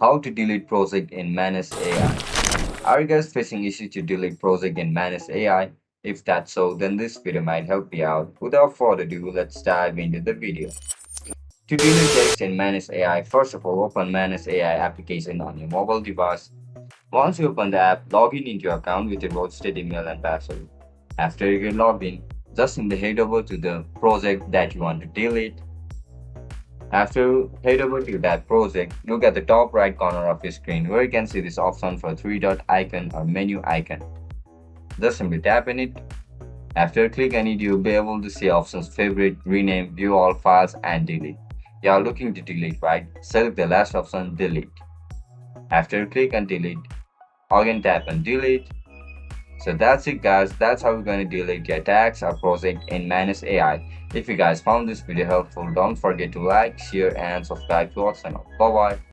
How to delete project in Manus AI. Are you guys facing issue to delete project in Manus AI? If that's so, then this video might help you out. Without further ado, let's dive into the video. To delete text in Manus AI, first of all, open Manus AI application on your mobile device. Once you open the app, log in into your account with your registered email and password. After you get logged in, just simply head over to the project that you want to delete. After you head over to that project, look at the top right corner of your screen where you can see this option for three dot icon or menu icon. Just simply tap on it. After you click on it, you'll be able to see options favorite, rename, view all files, and delete. You are looking to delete, right? Select the last option, delete. After you click on delete, again tap on delete. So that's it guys, that's how we're going to delete your tags or project in Manus AI. If you guys found this video helpful, don't forget to like, share and subscribe to our channel. Bye bye.